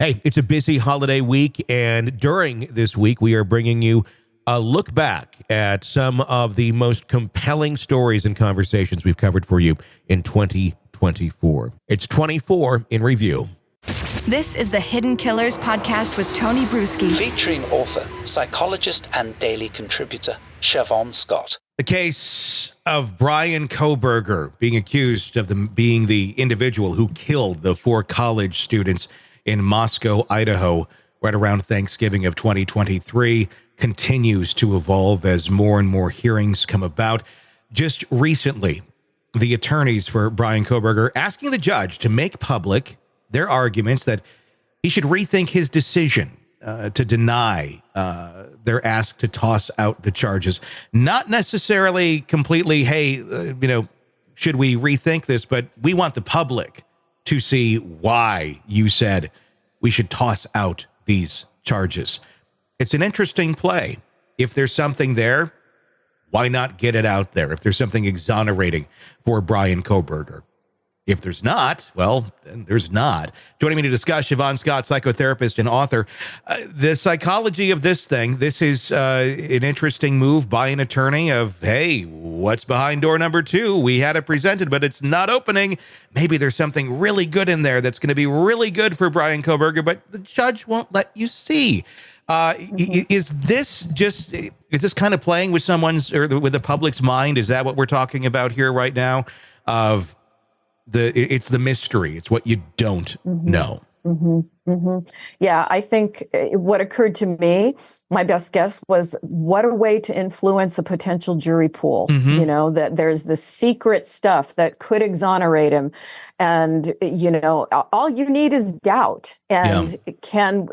Hey, it's a busy holiday week, and during this week, we are bringing you a look back at some of the most compelling stories and conversations we've covered for you in 2024. It's 24 in review. This is the Hidden Killers podcast with Tony Brueski. Featuring author, psychologist, and daily contributor, Siobhan Scott. The case of Bryan Kohberger being accused of being the individual who killed the 4 college students in Moscow, Idaho, right around Thanksgiving of 2023, continues to evolve as more and more hearings come about. Just recently, the attorneys for Bryan Kohberger asking the judge to make public their arguments that he should rethink his decision to deny their ask to toss out the charges. Not necessarily completely, hey, should we rethink this? But we want the public to see why you said we should toss out these charges. It's an interesting play. If there's something there, why not get it out there? If there's something exonerating for Bryan Kohberger. If there's not, well, then there's not. Joining me to discuss, Siobhan Scott, psychotherapist and author. The psychology of this thing, this is an interesting move by an attorney of, hey, what's behind door number 2? We had it presented, but it's not opening. Maybe there's something really good in there that's going to be really good for Bryan Kohberger, but the judge won't let you see. Is this kind of playing with someone's, or with the public's mind? Is that what we're talking about here right now? It's the mystery. It's what you don't know. Yeah, I think what occurred to me, my best guess was, what a way to influence a potential jury pool. That there's the secret stuff that could exonerate him. And, all you need is doubt. And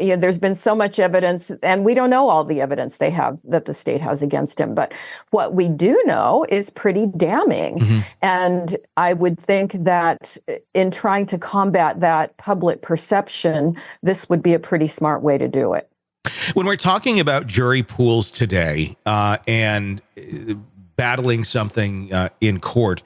there's been so much evidence, and we don't know all the evidence that the state has against him. But what we do know is pretty damning. And I would think that in trying to combat that public perception, this would be a pretty smart way to do it. When we're talking about jury pools today and battling something in court,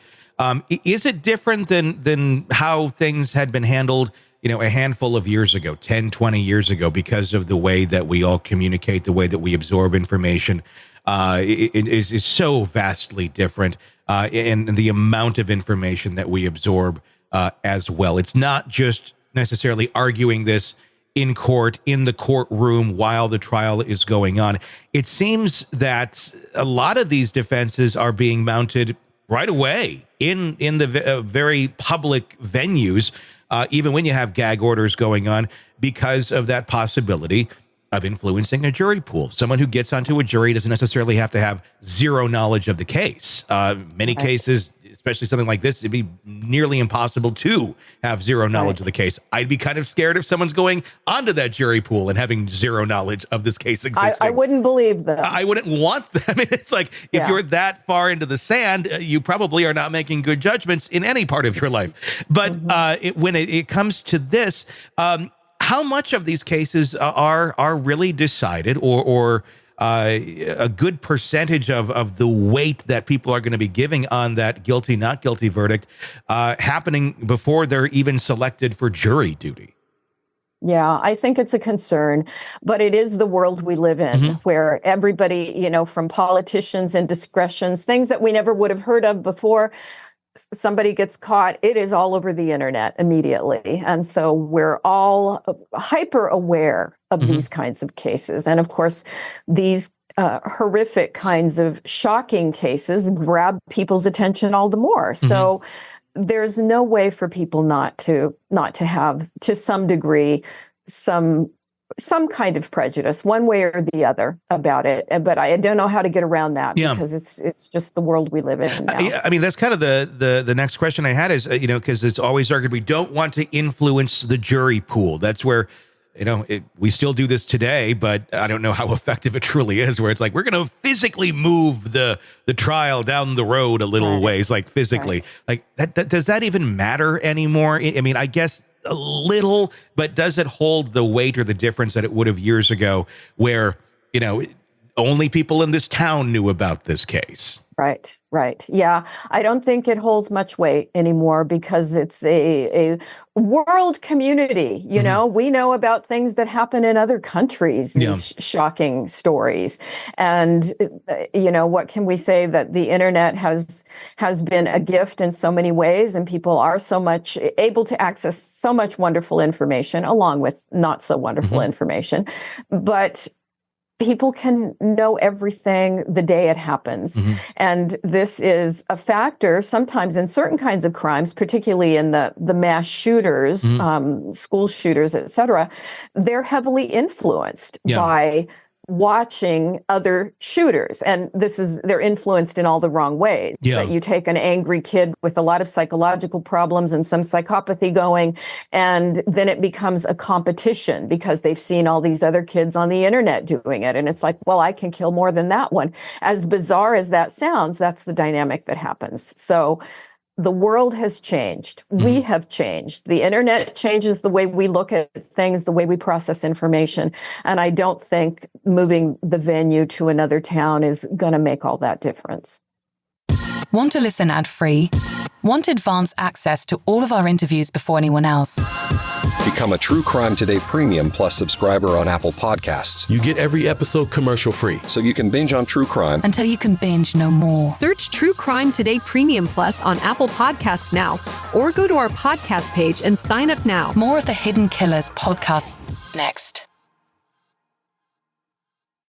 is it different than how ththings had been handled, a handful of years ago, 10, 20 years ago, because of the way that we all communicate, the way that we absorb information? It is so vastly different, and the amount of information that we absorb as well. It's not just necessarily arguing this in court, in the courtroom while the trial is going on. It seems that a lot of these defenses are being mounted right away in the very public venues, even when you have gag orders going on, because of that possibility of influencing a jury pool. Someone who gets onto a jury doesn't necessarily have to have zero knowledge of the case. Many cases, especially something like this, it'd be nearly impossible to have zero knowledge of the case. I'd be kind of scared if someone's going onto that jury pool and having zero knowledge of this case existing. I wouldn't believe them. I wouldn't want them. I mean, it's like, if you're that far into the sand, you probably are not making good judgments in any part of your life. But when it comes to this, how much of these cases are really decided, or a good percentage of the weight that people are going to be giving on that guilty, not guilty verdict happening before they're even selected for jury duty? Yeah, I think it's a concern, but it is the world we live in, where everybody, from politicians and discretions, things that we never would have heard of before, somebody gets caught, it is all over the internet immediately. And so we're all hyper aware of these kinds of cases. And of course, these horrific kinds of shocking cases grab people's attention all the more. So there's no way for people not to have, to some degree, some kind of prejudice, one way or the other, about it. But I don't know how to get around that, because it's just the world we live in now. I mean, that's kind of the next question I had is, because it's always argued we don't want to influence the jury pool. That's where, we still do this today, but I don't know how effective it truly is, where it's like, we're going to physically move the trial down the road a little ways, like physically. Like, does that even matter anymore? I mean, I guess a little, but does it hold the weight or the difference that it would have years ago, where, only people in this town knew about this case? Right. Right. Yeah. I don't think it holds much weight anymore because it's a world community. You know, we know about things that happen in other countries, these shocking stories. And, what can we say? That the internet has been a gift in so many ways, and people are so much able to access so much wonderful information along with not so wonderful information. But people can know everything the day it happens. And this is a factor sometimes in certain kinds of crimes, particularly in the mass shooters, school shooters, et cetera. They're heavily influenced by watching other shooters. And they're influenced in all the wrong ways. That you take an angry kid with a lot of psychological problems and some psychopathy going, and then it becomes a competition because they've seen all these other kids on the internet doing it. And it's like, well, I can kill more than that one. As bizarre as that sounds, that's the dynamic that happens. So the world has changed. We have changed. The internet changes the way we look at things, the way we process information. And I don't think moving the venue to another town is going to make all that difference. Want to listen ad-free? Want advanced access to all of our interviews before anyone else? Become a True Crime Today Premium Plus subscriber on Apple Podcasts. You get every episode commercial-free. So you can binge on true crime until you can binge no more. Search True Crime Today Premium Plus on Apple Podcasts now, or go to our podcast page and sign up now. More of the Hidden Killers podcast next.